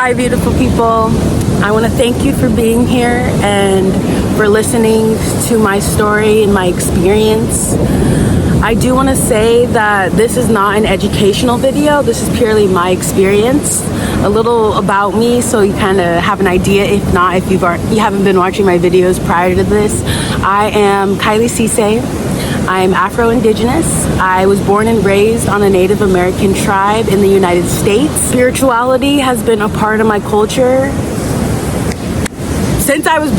Hi, beautiful people. I want to thank you for being here and for listening to my story and my experience. I do want to say that this is not an educational video. This is purely my experience, a little about me, so you kind of have an idea. If not, if you haven't been watching my videos prior to this, I am Kylie Cisse. I'm Afro-Indigenous. I was born and raised on a Native American tribe in the United States. Spirituality has been a part of my culture since I was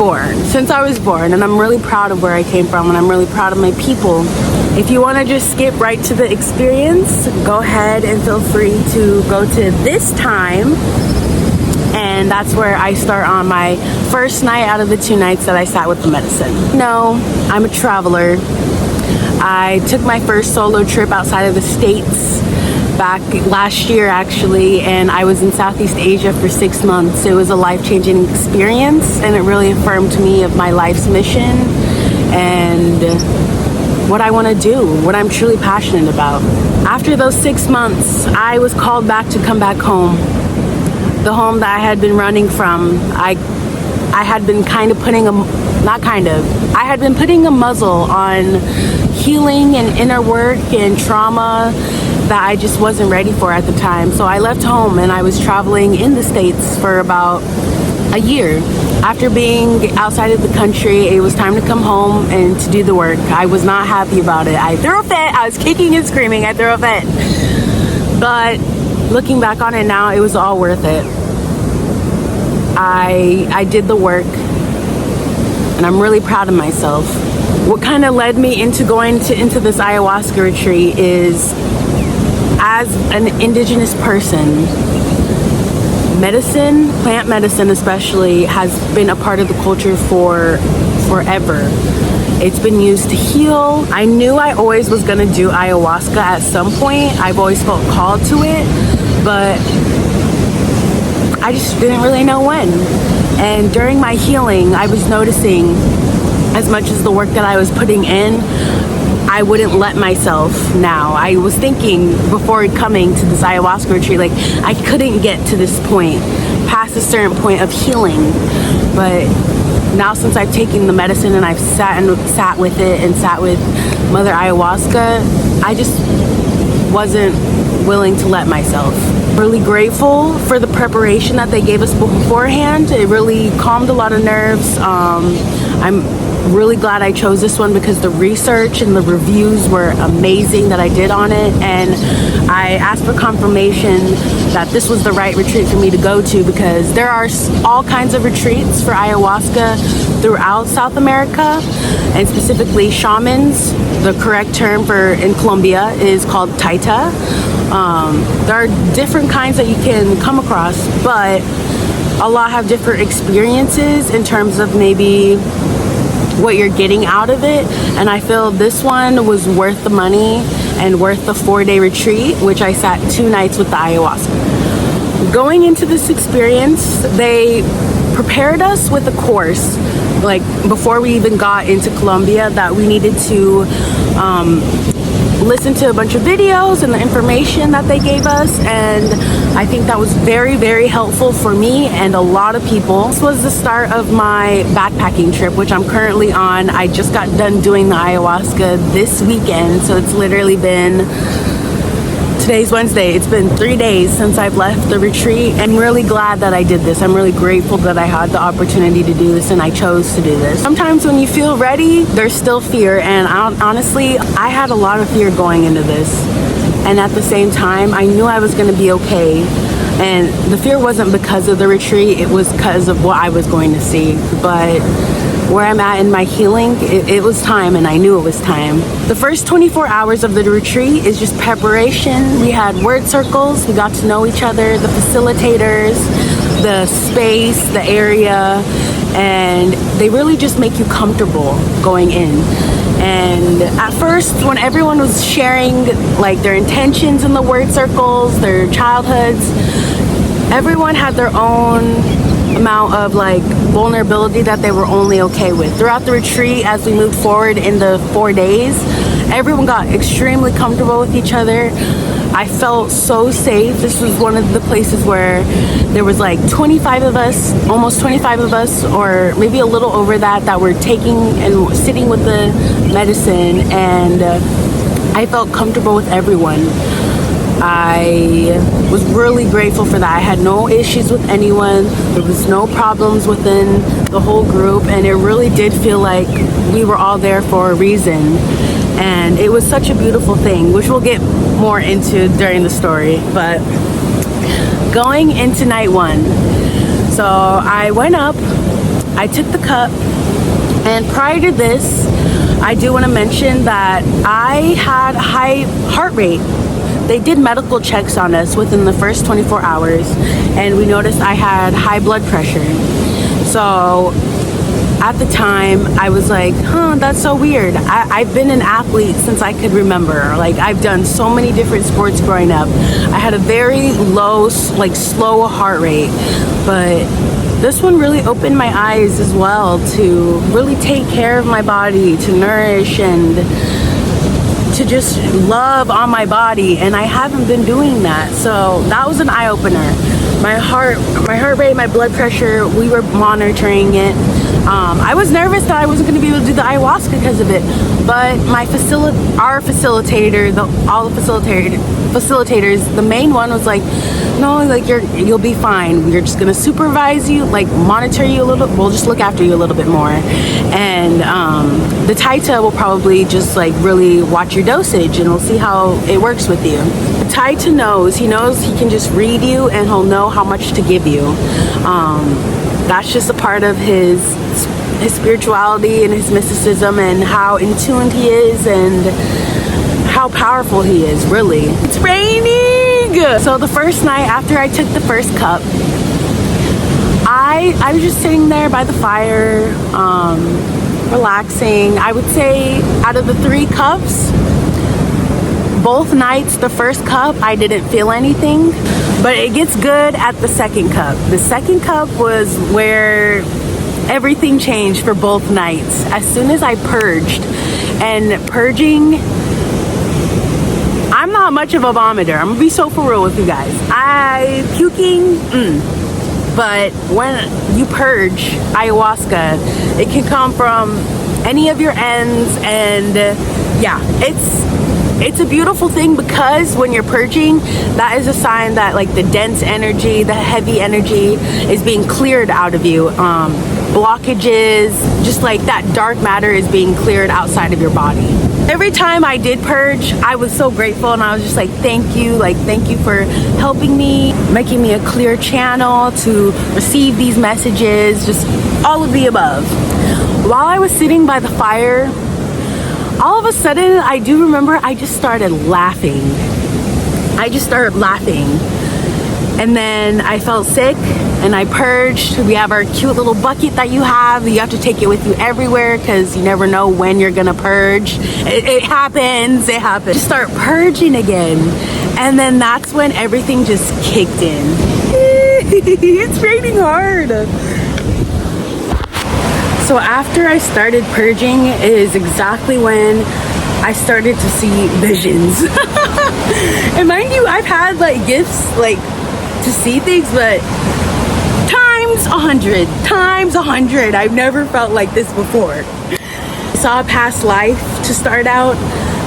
born, and I'm really proud of where I came from, and I'm really proud of my people. If you want to just skip right to the experience, go ahead and feel free to go to this time, and that's where I start on my first night out of the 2 nights that I sat with the medicine. No, I'm a traveler. I took my first solo trip outside of the States back last year, actually, and I was in Southeast Asia for 6 months. It was a life-changing experience, and it really affirmed me of my life's mission and what I want to do, what I'm truly passionate about. After those 6 months, I was called back to come back home. The home that I had been running from. I had been I had been putting a muzzle on healing and inner work and trauma that I just wasn't ready for at the time. So I left home and I was traveling in the States for about a year. After being outside of the country, it was time to come home and to do the work. I was not happy about it. I threw a fit. I was kicking and screaming. I threw a fit. But looking back on it now, it was all worth it. I did the work, and I'm really proud of myself. What kind of led me into going into this ayahuasca retreat is, as an indigenous person, medicine, plant medicine especially, has been a part of the culture for forever. It's been used to heal. I knew I always was going to do ayahuasca at some point. I've always felt called to it, but I just didn't really know when. And during my healing, I was noticing, as much as the work that I was putting in, I wouldn't let myself now. I was thinking before coming to this ayahuasca retreat, like, I couldn't get to this point, past a certain point of healing. But now, since I've taken the medicine and I've sat with it and sat with Mother Ayahuasca, I just wasn't willing to let myself. Really grateful for the preparation that they gave us beforehand. It really calmed a lot of nerves. I'm really glad I chose this one because the research and the reviews were amazing that I did on it, and I asked for confirmation that this was the right retreat for me to go to, because there are all kinds of retreats for ayahuasca throughout South America, and specifically shamans. The correct term for in Colombia is called Taita. There are different kinds that you can come across, but a lot have different experiences in terms of maybe what you're getting out of it, and I feel this one was worth the money and worth the 4-day retreat, which I sat 2 nights with the ayahuasca. Going into this experience, they prepared us with a course, like before we even got into Colombia, that we needed to listen to a bunch of videos and the information that they gave us, and I think that was very, very helpful for me and a lot of people. This was the start of my backpacking trip, which I'm currently on. I just got done doing the ayahuasca this weekend, so it's literally been, today's Wednesday, it's been 3 days since I've left the retreat. I'm really glad that I did this. I'm really grateful that I had the opportunity to do this and I chose to do this. Sometimes when you feel ready, there's still fear, and honestly, I had a lot of fear going into this. And at the same time, I knew I was going to be okay. And the fear wasn't because of the retreat, it was because of what I was going to see. But where I'm at in my healing, it was time, and I knew it was time. The first 24 hours of the retreat is just preparation. We had word circles, we got to know each other, the facilitators, the space, the area, and they really just make you comfortable going in. And at first, when everyone was sharing like their intentions in the word circles, their childhoods, everyone had their own amount of like vulnerability that they were only okay with. Throughout the retreat, as we moved forward in the 4 days, everyone got extremely comfortable with each other. I felt so safe. This was one of the places where there was like 25 of us, almost 25 of us, or maybe a little over that were taking and sitting with the medicine, and I felt comfortable with everyone. I was really grateful for that. I had no issues with anyone. There was no problems within the whole group, and it really did feel like we were all there for a reason. And it was such a beautiful thing, which we'll get more into during the story. But going into night one, so I went up, I took the cup, and prior to this, I do want to mention that I had high heart rate. They did medical checks on us within the first 24 hours, and we noticed I had high blood pressure. So at the time, I was like, that's so weird. I've been an athlete since I could remember. Like, I've done so many different sports growing up. I had a very low, like slow heart rate, but this one really opened my eyes as well to really take care of my body, to nourish and to just love on my body, and I haven't been doing that. So that was an eye-opener. My heart rate, my blood pressure, we were monitoring it. I was nervous that I wasn't going to be able to do the ayahuasca because of it, but our facilitator, all the facilitators, the main one was like, no, like you'll be fine. We're just gonna supervise you, like monitor you a little. We'll just look after you a little bit more, and the Taita will probably just like really watch your dosage, and we'll see how it works with you. The Taita knows. He knows he can just read you, and he'll know how much to give you. That's just a part of his spirituality and his mysticism, and how in tune he is, and how powerful he is. Really, it's raining. So the first night after I took the first cup, I was just sitting there by the fire, relaxing. I would say out of the 3 cups, both nights, the first cup, I didn't feel anything, but it gets good at the second cup. The second cup was where everything changed for both nights. As soon as I purged, and purging, I'm not much of a vomiter. I'm gonna be so for real with you guys. Puking, but when you purge ayahuasca, it can come from any of your ends, and yeah, it's a beautiful thing, because when you're purging, that is a sign that like the dense energy, the heavy energy is being cleared out of you. Blockages, just like that dark matter is being cleared outside of your body. Every time I did purge, I was so grateful, and I was just like, thank you for helping me, making me a clear channel to receive these messages, just all of the above. While I was sitting by the fire, all of a sudden, I do remember I just started laughing. And then I felt sick, and I purged. We have our cute little bucket that you have. You have to take it with you everywhere, because you never know when you're gonna purge. It happens. Just start purging again. And then that's when everything just kicked in. It's raining hard. So after I started purging is exactly when I started to see visions. And mind you, I've had like gifts like to see things, but times 100. I've never felt like this before. I saw a past life to start out.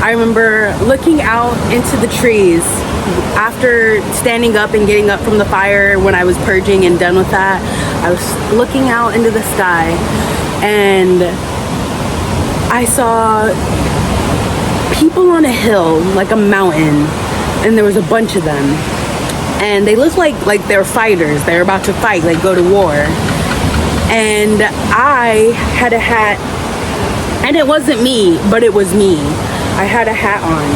I remember looking out into the trees after standing up and getting up from the fire when I was purging and done with that. I was looking out into the sky, and I saw people on a hill, like a mountain, and there was a bunch of them, and they looked like they're fighters. They're about to fight, like go to war. And I had a hat, and it wasn't me, but it was me. I had a hat on.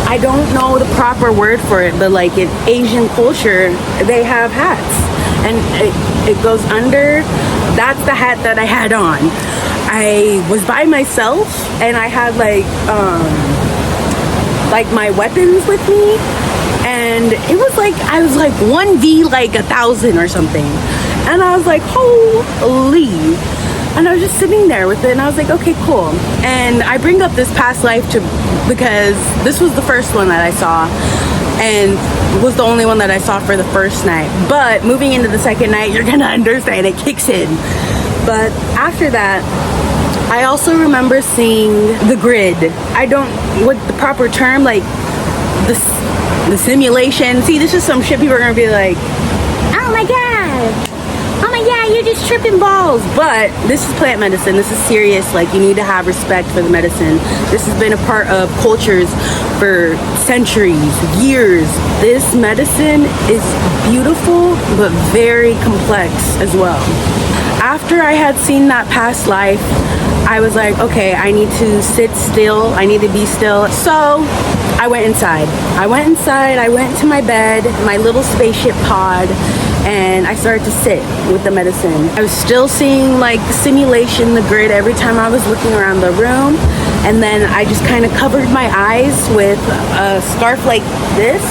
I don't know the proper word for it, but like in Asian culture, they have hats, and it goes under. That's the hat that I had on. I was by myself, and I had like my weapons with me, and it was like I was like 1v like 1,000 or something, and I was like, holy. And I was just sitting there with it, and I was like, okay, cool. And I bring up this past life to because this was the first one that I saw and was the only one that I saw for the first night. But moving into the second night, you're gonna understand, it kicks in. But after that, I also remember seeing the grid. I don't, what the proper term, like the simulation. See, this is some shit people are gonna be like, oh my god, you're just tripping balls. But this is plant medicine. This is serious. Like, you need to have respect for the medicine. This has been a part of cultures for centuries, years. This medicine is beautiful, but very complex as well. After I had seen that past life, I was like, okay, I need to sit still. I need to be still. So I went inside. I went to my bed, my little spaceship pod, and I started to sit with the medicine. I was still seeing like the simulation, the grid, every time I was looking around the room. And then I just kind of covered my eyes with a scarf like this.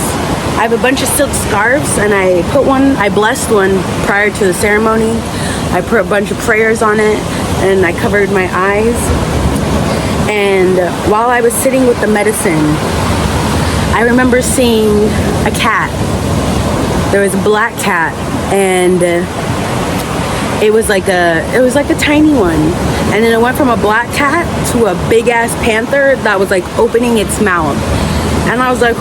I have a bunch of silk scarves, and I blessed one prior to the ceremony. I put a bunch of prayers on it, and I covered my eyes. And while I was sitting with the medicine, I remember seeing a cat. There was a black cat, and it was like a tiny one. And then it went from a black cat to a big ass panther that was like opening its mouth. And I was like,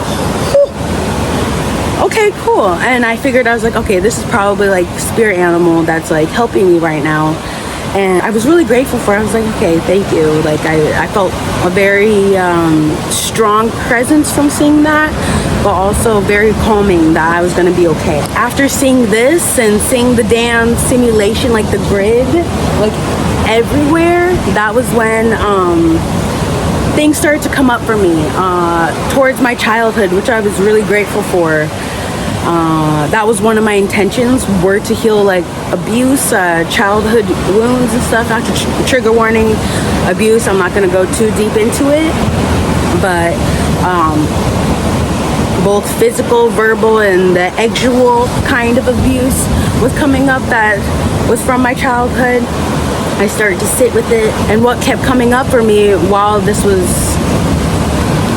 okay, cool. And I figured, I was like, okay, this is probably like spirit animal that's like helping me right now. And I was really grateful for it. I was like, okay, thank you. Like I felt a very strong presence from seeing that, but also very calming that I was gonna be okay. After seeing this and seeing the damn simulation, like the grid, like everywhere, that was when things started to come up for me towards my childhood, which I was really grateful for. That was one of my intentions, were to heal like abuse, childhood wounds and stuff. Not to trigger warning, abuse, I'm not gonna go too deep into it, but both physical, verbal, and the actual kind of abuse was coming up that was from my childhood. I started to sit with it, and what kept coming up for me while this was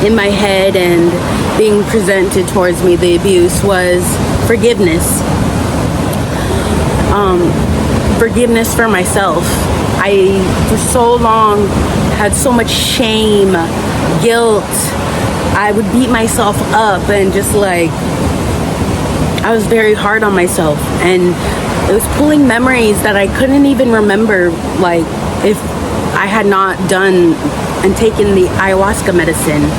in my head and being presented towards me, the abuse, was forgiveness. Forgiveness for myself. I, for so long, had so much shame, guilt. I would beat myself up and just like, I was very hard on myself, and it was pulling memories that I couldn't even remember, like if I had not done and taken the ayahuasca medicine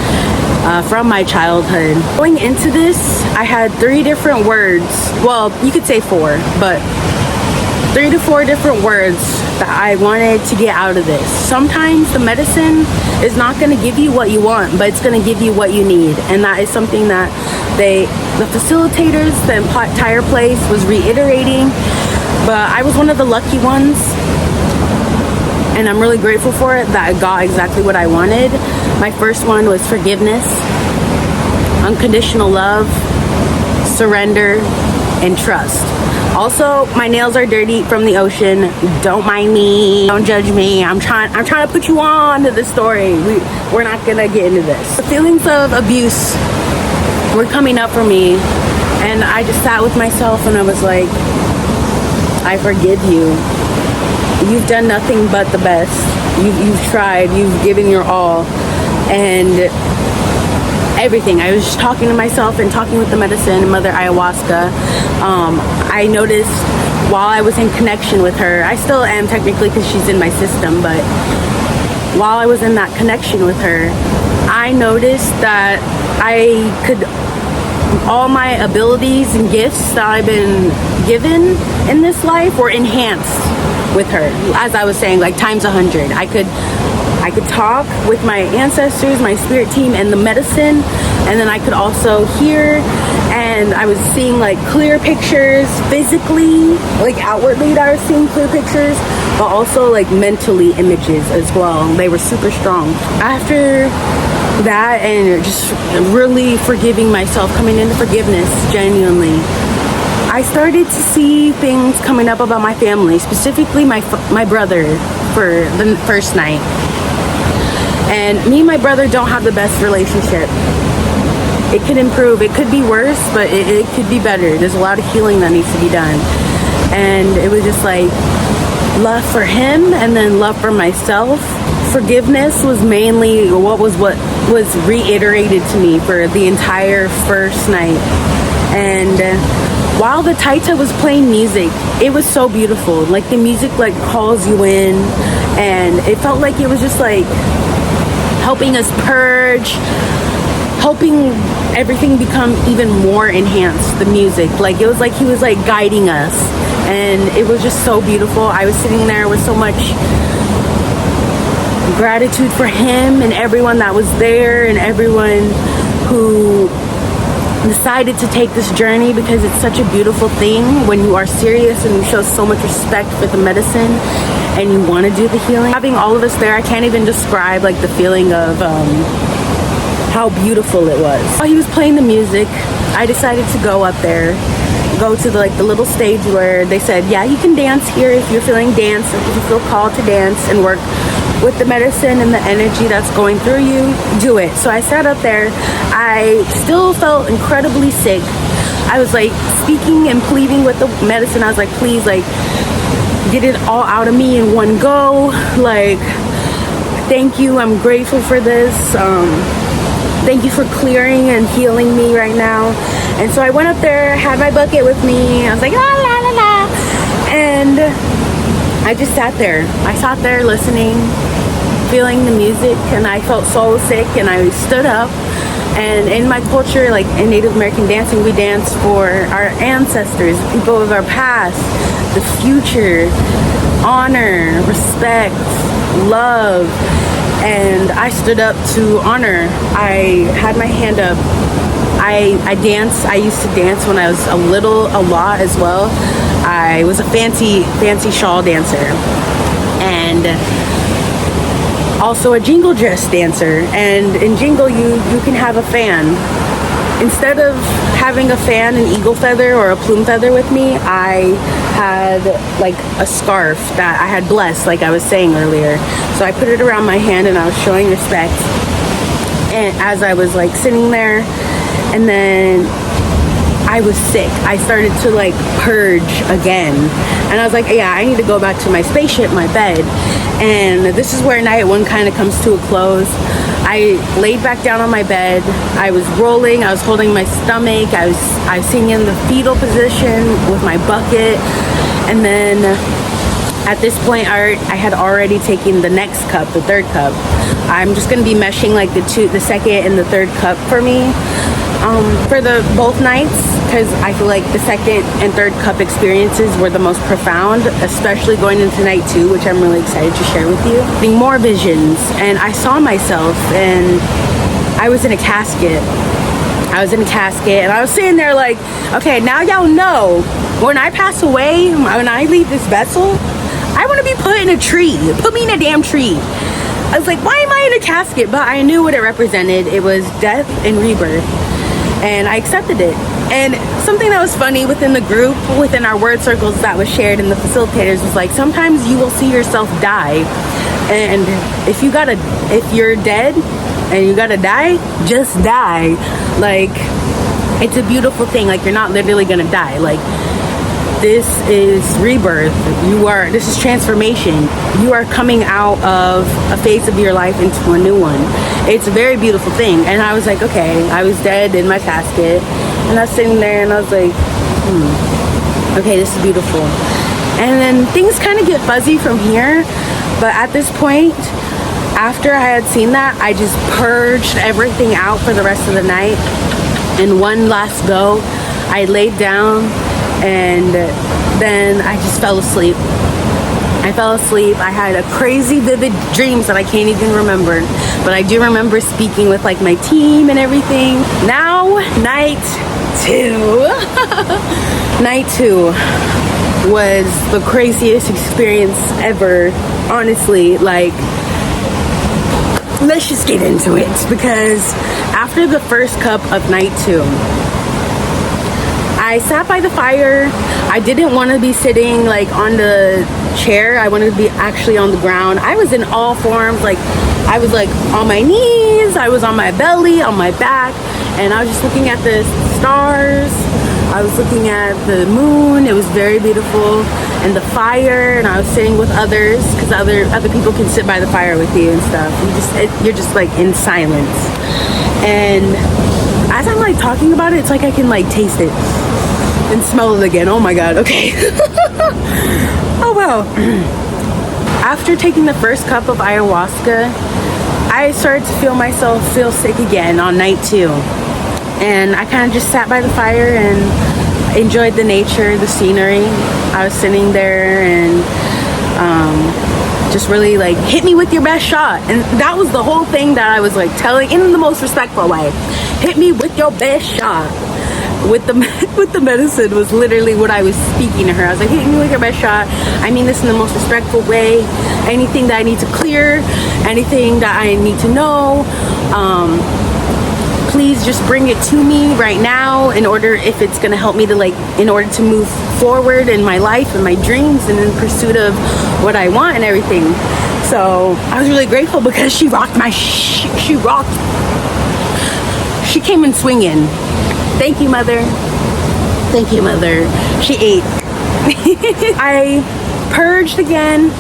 from my childhood. Going into this, I had 3 different words. Well, you could say 4, but 3 to 4 different words that I wanted to get out of this. Sometimes the medicine is not going to give you what you want, but it's going to give you what you need. And that is something that the facilitators, the entire place was reiterating. But I was one of the lucky ones, and I'm really grateful for it, that I got exactly what I wanted. My first one was forgiveness, unconditional love, surrender, and trust. Also, my nails are dirty from the ocean. Don't mind me. Don't judge me. I'm trying to put you on to this story. We're not gonna get into this. The feelings of abuse were coming up for me, and I just sat with myself and I was like, I forgive you. You've done nothing but the best. You've tried. You've given your all, and everything. I was just talking to myself and talking with the medicine and Mother Ayahuasca. I noticed while I was in connection with her, I still am technically because she's in my system, but while I was in that connection with her, I noticed that all my abilities and gifts that I've been given in this life were enhanced with her. As I was saying, like times 100. I could talk with my ancestors, my spirit team, and the medicine, and then I could also hear, and I was seeing like clear pictures physically, like outwardly that I was seeing clear pictures, but also like mentally images as well. They were super strong. After that, and just really forgiving myself, coming into forgiveness genuinely, I started to see things coming up about my family, specifically my brother, for the first night. And me and my brother don't have the best relationship. It could improve, it could be worse, but it could be better. There's a lot of healing that needs to be done. And it was just like love for him and then love for myself. Forgiveness was mainly what was reiterated to me for the entire first night. And while the Taita was playing music, it was so beautiful. Like the music like calls you in, and it felt like it was just like helping us purge, helping everything become even more enhanced. The music, like it was like he was like guiding us, and it was just so beautiful. I was sitting there with so much gratitude for him and everyone that was there and everyone who decided to take this journey, because it's such a beautiful thing when you are serious and you show so much respect for the medicine and you want to do the healing. Having all of us there, I can't even describe like the feeling of how beautiful it was. While he was playing the music, I decided to go up there, go to the little stage where they said, yeah, you can dance here if you're feeling dance, if you feel called to dance and work with the medicine and the energy that's going through you, do it. So I sat up there. I still felt incredibly sick. I was like speaking and pleading with the medicine. I was like, please, like, get it all out of me in one go. Like, thank you. I'm grateful for this. Thank you for clearing and healing me right now. And so I went up there, had my bucket with me. I was like, la la la la. And I just sat there. I sat there listening, feeling the music, and I felt so sick, and I stood up. And in my culture, like in Native American dancing, we dance for our ancestors, people of our past, the future, honor, respect, love. And I stood up to honor. I had my hand up. I danced. I used to dance when I was a lot as well. I was a fancy shawl dancer, and also a jingle dress dancer. And in jingle, you can have a fan. Instead of having a fan, an eagle feather or a plume feather with me, I had like a scarf that I had blessed, like I was saying earlier. So I put it around my hand and I was showing respect. And as I was like sitting there, and then I was sick. I started to like purge again. And I was like, yeah, I need to go back to my spaceship, my bed. And this is where night one kind of comes to a close. I laid back down on my bed. I was rolling. I was holding my stomach. I was sitting in the fetal position with my bucket. And then at this point, I had already taken the next cup, the third cup. I'm just going to be meshing like the second and the third cup for me. For both nights, because I feel like the second and third cup experiences were the most profound, especially going into night 2, which I'm really excited to share with you. Having more visions, and I saw myself, and I was in a casket. And I was sitting there like, okay, now y'all know, when I pass away, when I leave this vessel, I want to be put in a tree. Put me in a damn tree. I was like, why am I in a casket? But I knew what it represented. It was death and rebirth. And I accepted it. And something that was funny within the group, within our word circles that was shared in the facilitators, was like, sometimes you will see yourself die. And if you're dead and you gotta die, just die. Like, it's a beautiful thing. Like, you're not literally gonna die. Like, this is rebirth. This is transformation. You are coming out of a phase of your life into a new one. It's a very beautiful thing. And I was like, okay, I was dead in my casket, and I was sitting there and I was like, okay, this is beautiful. And then things kind of get fuzzy from here. But at this point, after I had seen that, I just purged everything out for the rest of the night. And one last go, I laid down, and then I just fell asleep. I had a crazy vivid dreams that I can't even remember, but I do remember speaking with like my team and everything. Now, night 2. Night 2 was the craziest experience ever. Honestly, like, let's just get into it, because after the first cup of night 2, I sat by the fire. I didn't want to be sitting like on the chair. I wanted to be actually on the ground. I was in all forms, like I was like on my knees, I was on my belly, on my back, and I was just looking at the stars. I was looking at the moon. It was very beautiful, and the fire. And I was sitting with others, because other people can sit by the fire with you and stuff. You're just like in silence. And as I'm like talking about it, it's like I can like taste it and smell it again. Oh my god. Okay. Oh wow. After taking the first cup of ayahuasca, I started to feel myself feel sick again on night 2. And I kind of just sat by the fire and enjoyed the nature, the scenery. I was sitting there and just really like, hit me with your best shot. And that was the whole thing that I was like telling in the most respectful way. Hit me with your best shot. With the medicine was literally what I was speaking to her. I was like, hit me with your best shot. I mean this in the most respectful way. Anything that I need to clear, anything that I need to know, please just bring it to me right now, in order, if it's gonna help me to like, in order to move forward in my life and my dreams and in pursuit of what I want and everything. So I was really grateful, because she rocked she rocked. She came in swinging. Thank you, mother. Thank you, mother. She ate. I purged again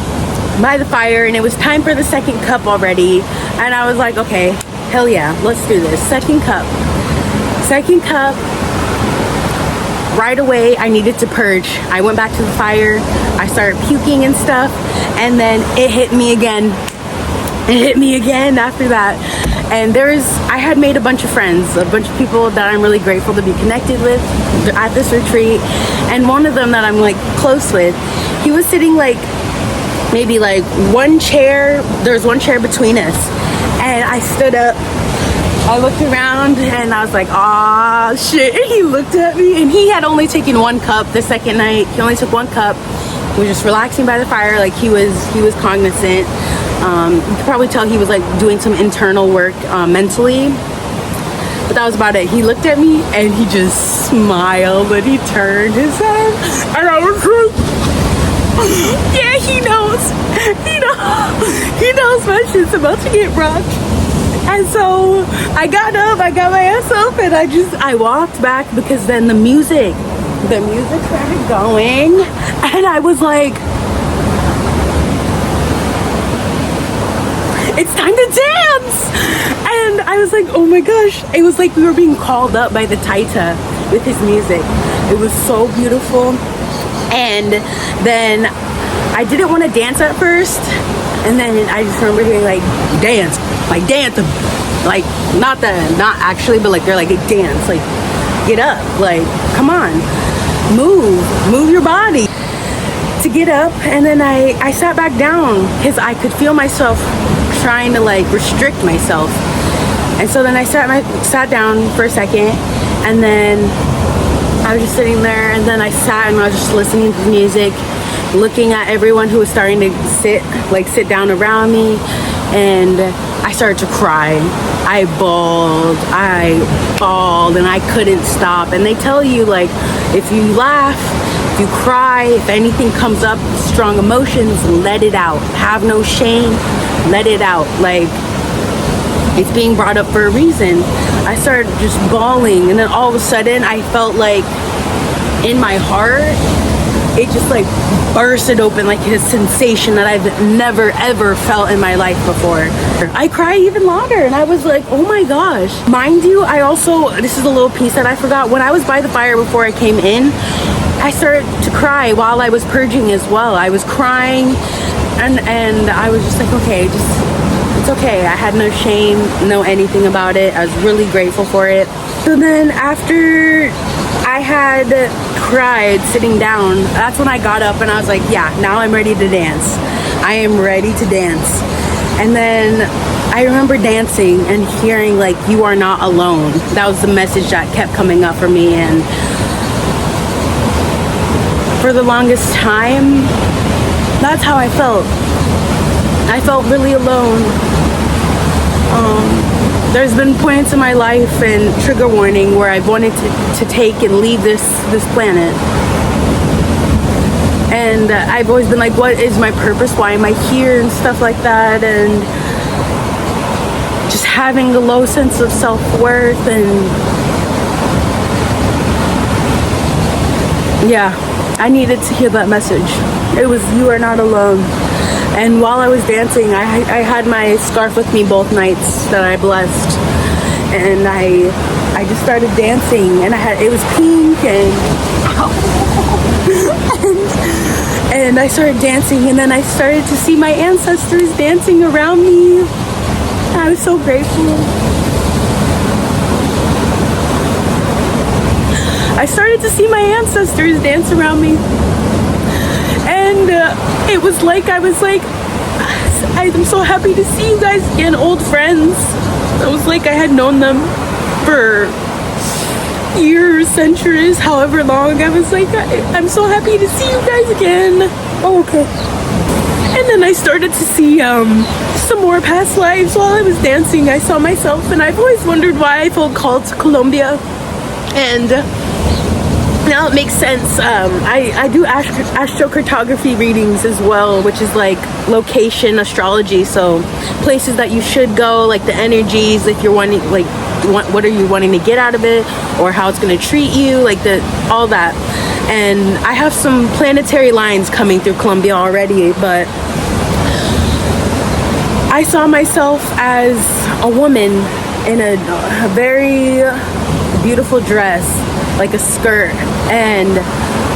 by the fire, and it was time for the second cup already. And I was like, okay, hell yeah, let's do this. Second cup. Right away, I needed to purge. I went back to the fire. I started puking and stuff. And then it hit me again. It hit me again after that. And I had made a bunch of friends, a bunch of people that I'm really grateful to be connected with at this retreat. And one of them that I'm like close with, he was sitting like maybe like one chair. There's one chair between us. And I stood up, I looked around, and I was like, ah, shit. And he looked at me, and he had only taken 1 cup the second night. He only took 1 cup. He was just relaxing by the fire, like he was cognizant. You could probably tell he was like doing some internal work mentally. But that was about it. He looked at me, and he just smiled, and he turned his head, and I was like, yeah, he knows. He knows my shit's about to get rocked. And so I got up, I got my ass up, and I walked back, because then the music started going, and I was like, it's time to dance. And I was like, oh my gosh. It was like we were being called up by the Taita with his music. It was so beautiful. And then I didn't want to dance at first, and then I just remember hearing like, dance, like not actually, but like they're like, dance, like get up, like come on, move your body. To get up. And then I sat back down, because I could feel myself trying to like restrict myself. And so then I sat down for a second, and then I was just sitting there, and then I sat and I was just listening to the music, looking at everyone who was starting to sit down around me, and I started to cry. I bawled, and I couldn't stop. And they tell you, like, if you laugh, if you cry, if anything comes up, strong emotions, let it out. Have no shame, let it out. Like, it's being brought up for a reason. I started just bawling, and then all of a sudden I felt like in my heart, it just like bursted open, like a sensation that I've never ever felt in my life before. I cried even louder, and I was like, oh my gosh. Mind you, this is a little piece that I forgot. When I was by the fire before I came in, I started to cry while I was purging as well. I was crying, and I was just like, okay, it's okay. I had no shame, no anything about it. I was really grateful for it. So then after I had cried sitting down, that's when I got up, and I was like, yeah, now I'm ready to dance. I am ready to dance. And then I remember dancing and hearing like, you are not alone. That was the message that kept coming up for me. And for the longest time, that's how I felt. I felt really alone. There's been points in my life, and trigger warning, where I've wanted to take and leave this planet. And I've always been like, what is my purpose? Why am I here? And stuff like that. And having a low sense of self-worth, and yeah, I needed to hear that message. It was, you are not alone. And while I was dancing, I had my scarf with me both nights that I blessed, and I just started dancing, and it was pink, and I started dancing, and then I started to see my ancestors dancing around me. I was so grateful. I started to see my ancestors dance around me, and it was like I was like, I'm so happy to see you guys again, old friends. It was like I had known them for years, centuries, however long. I was like, I'm so happy to see you guys again. Oh, okay. And then I started to see some more past lives while I was dancing. I saw myself, and I've always wondered why I felt called to Colombia. And now it makes sense. I do astrocartography readings as well, which is like location astrology. So places that you should go, like the energies, if you're wanting, like, what are you wanting to get out of it, or how it's going to treat you, like all that. And I have some planetary lines coming through Colombia already, but I saw myself as a woman in a very beautiful dress, like a skirt, and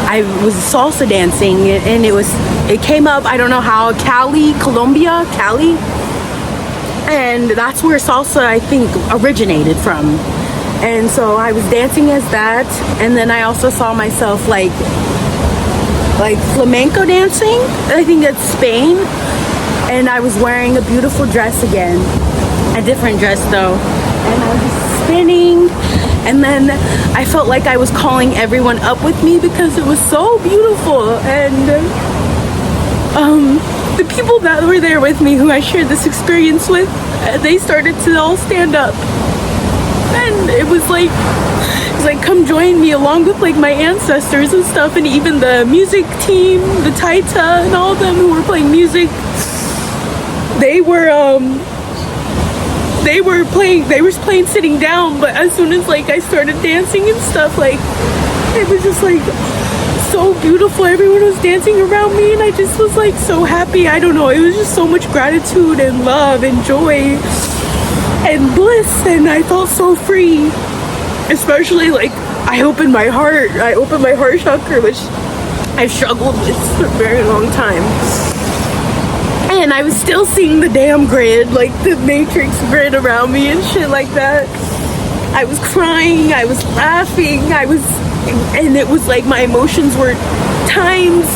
I was salsa dancing, and it came up, I don't know how, Cali, Colombia, Cali, and that's where salsa, I think, originated from. And so I was dancing as that, and then I also saw myself like flamenco dancing. I think that's Spain, and I was wearing a beautiful dress again, a different dress though, and I was spinning, and then I felt like I was calling everyone up with me because it was so beautiful. And the people that were there with me, who I shared this experience with, they started to all stand up, and it was like come join me, along with like my ancestors and stuff, and even the music team, the Taita, and all of them who were playing music. They were playing sitting down, but as soon as like I started dancing and stuff, like it was just like so beautiful. Everyone was dancing around me, and I just was like so happy. I don't know, it was just so much gratitude and love and joy and bliss, and I felt so free. Especially like I opened my heart chakra, which I've struggled with for a very long time. And I was still seeing the damn grid, like the matrix grid around me and shit like that. I was crying, I was laughing, and it was like my emotions were times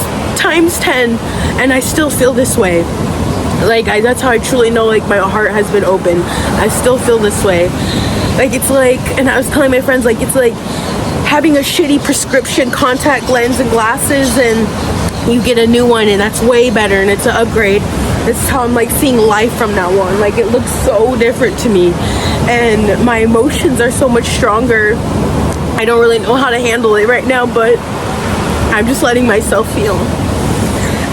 10, and I still feel this way. Like that's how I truly know like my heart has been open. I still feel this way. Like it's like, and I was telling my friends, like it's like having a shitty prescription contact lens and glasses, and you get a new one, and that's way better, and it's an upgrade. This is how I'm like seeing life from now on. Like it looks so different to me, and my emotions are so much stronger. I don't really know how to handle it right now, but I'm just letting myself feel.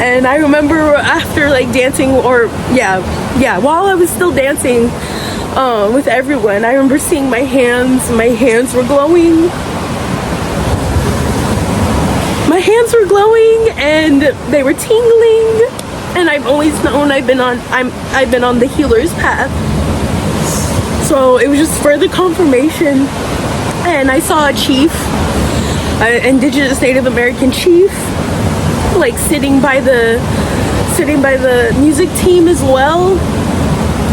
And I remember after like dancing, or while I was still dancing with everyone, I remember seeing my hands were glowing. My hands were glowing, and they were tingling. And I've always known I've been on the healer's path. So it was just further confirmation. And I saw a chief, an indigenous Native American chief, like sitting by the music team as well,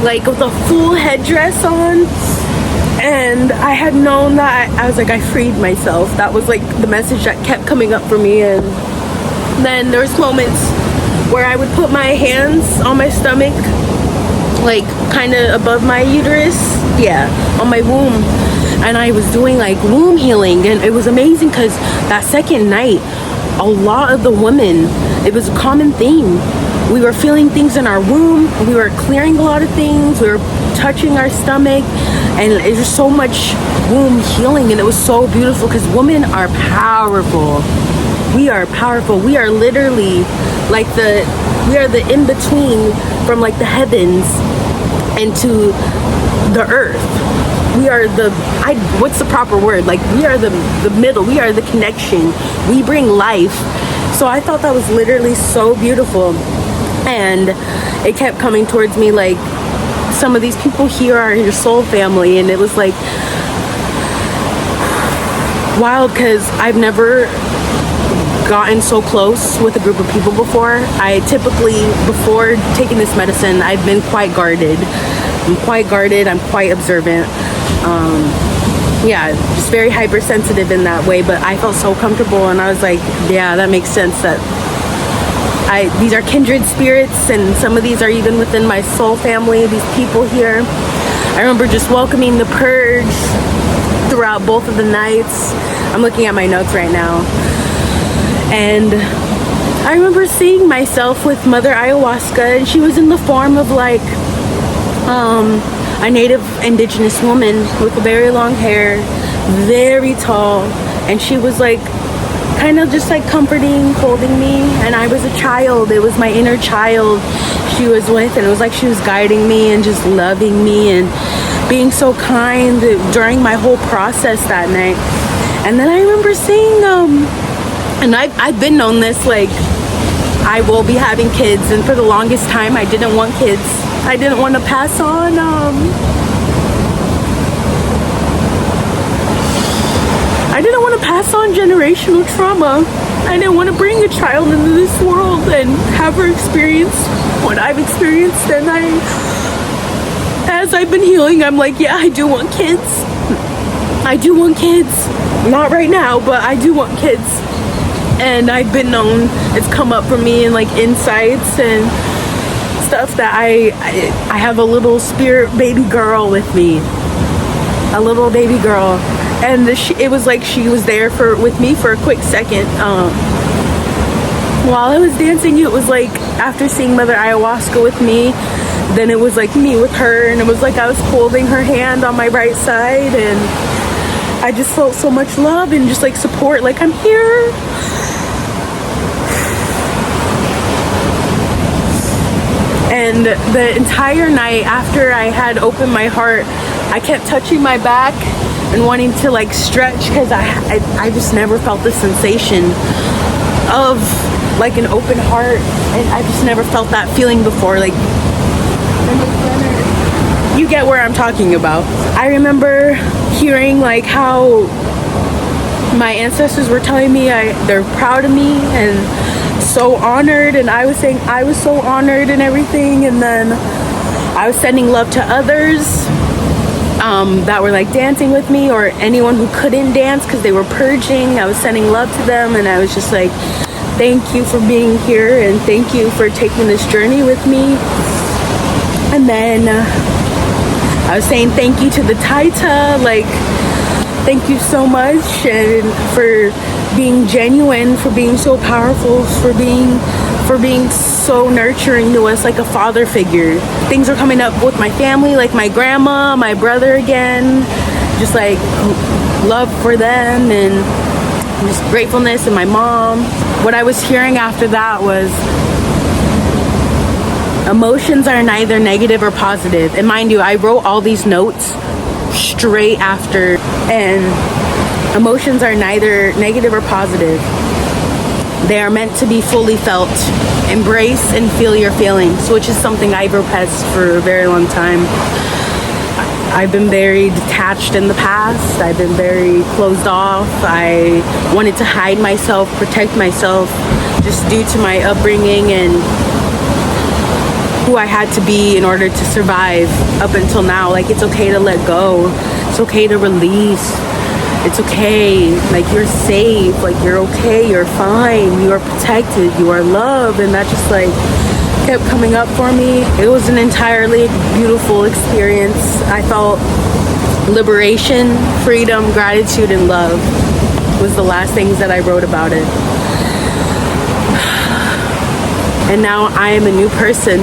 like with a full headdress on. And I had known that I was like, I freed myself. That was like the message that kept coming up for me. And then there was moments where I would put my hands on my stomach, like kind of above my uterus, on my womb, and I was doing like womb healing. And it was amazing because that second night, a lot of the women, it was a common theme. We were feeling things in our womb, we were clearing a lot of things, we were touching our stomach, and it was so much womb healing. And it was so beautiful because women are powerful. We are powerful. We are literally like we are the in-between from like the heavens and to the earth. We are what's the proper word? Like, we are the middle. We are the connection. We bring life. So I thought that was literally so beautiful. And it kept coming towards me like, some of these people here are your soul family. And it was like wild, because I've never gotten so close with a group of people before. I typically, before taking this medicine, I've been quite guarded. I'm quite observant. Yeah, just very hypersensitive in that way, but I felt so comfortable, and I was like, yeah, that makes sense, that these are kindred spirits, and some of these are even within my soul family, these people here. I remember just welcoming the purge throughout both of the nights. I'm looking at my notes right now. And I remember seeing myself with Mother Ayahuasca, and she was in the form of like a native indigenous woman with very long hair, very tall, and she was like kind of just like comforting, holding me, and I was a child. It was my inner child she was with, and it was like she was guiding me and just loving me and being so kind during my whole process that night. And then I remember seeing and I've been known this, like, I will be having kids, and for the longest time I didn't want kids. I didn't want to pass on generational trauma. I didn't want to bring a child into this world and have her experience what I've experienced. And as I've been healing, I'm like, yeah, I do want kids. I do want kids. Not right now, but I do want kids. And I've been known, it's come up for me in like insights and stuff, that I have a little spirit baby girl with me, a little baby girl, and it was like she was there with me for a quick second. While I was dancing, it was like after seeing Mother Ayahuasca with me, then it was like me with her, and it was like I was holding her hand on my right side, and I just felt so much love and just like support, like I'm here. And the entire night after I had opened my heart, I kept touching my back and wanting to like stretch, because I just never felt the sensation of like an open heart, and I just never felt that feeling before. Like, you get where I'm talking about. I remember hearing like how my ancestors were telling me they're proud of me and so honored, and I was saying I was so honored and everything. And then I was sending love to others that were like dancing with me, or anyone who couldn't dance because they were purging. I was sending love to them, and I was just like, thank you for being here, and thank you for taking this journey with me. And then I was saying thank you to the Taita, like, thank you so much, and for being genuine, for being so powerful, for being so nurturing to us, like a father figure. Things are coming up with my family, like my grandma, my brother again, just like love for them and just gratefulness, and my mom. What I was hearing after that was emotions are neither negative or positive. And mind you, I wrote all these notes straight after, and emotions are neither negative or positive. They are meant to be fully felt. Embrace and feel your feelings, which is something I've repressed for a very long time. I've been very detached in the past. I've been very closed off. I wanted to hide myself, protect myself, just due to my upbringing and who I had to be in order to survive up until now. Like, it's okay to let go. It's okay to release. It's okay, like, you're safe, like, you're okay, you're fine, you are protected, you are loved. And that just like kept coming up for me. It was an entirely beautiful experience. I felt liberation, freedom, gratitude, and love was the last things that I wrote about it. And now I am a new person,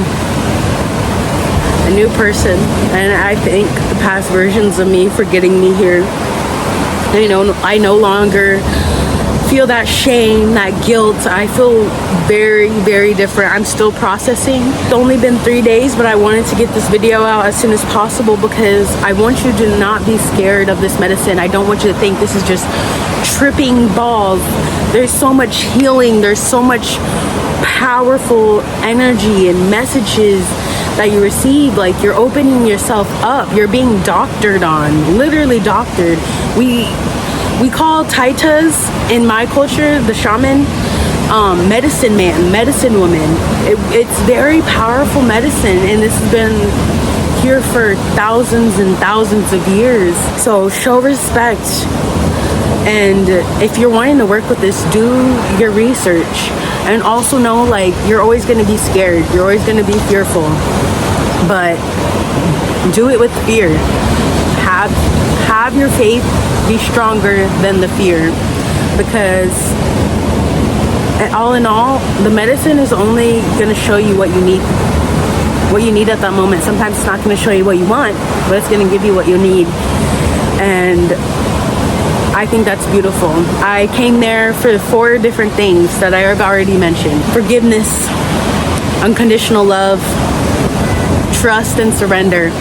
and I thank the past versions of me for getting me here. I no longer feel that shame, that guilt. I feel very, very different. I'm still processing. It's only been 3 days, but I wanted to get this video out as soon as possible because I want you to not be scared of this medicine. I don't want you to think this is just tripping balls. There's so much healing. There's so much powerful energy and messages that you receive. Like, you're opening yourself up. You're being doctored on, literally doctored. We call Taitas in my culture, the shaman, medicine man, medicine woman. It's very powerful medicine, and this has been here for thousands and thousands of years. So show respect. And if you're wanting to work with this, do your research. And also know, like, you're always going to be scared. You're always going to be fearful. But do it with fear. Have your faith be stronger than the fear. Because all in all, the medicine is only going to show you what you need. What you need at that moment. Sometimes it's not going to show you what you want, but it's going to give you what you need. And I think that's beautiful. I came there for 4 different things that I already mentioned. Forgiveness, unconditional love, trust, and surrender.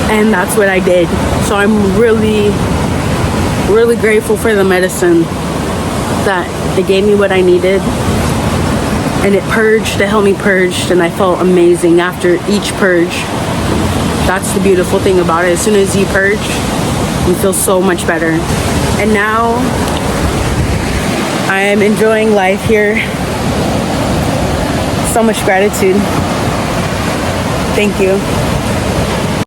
And that's what I did. So I'm really, really grateful for the medicine, that it gave me what I needed. And it purged, it helped me purge, and I felt amazing after each purge. That's the beautiful thing about it. As soon as you purge, you feel so much better. And now I am enjoying life here. So much gratitude. Thank you.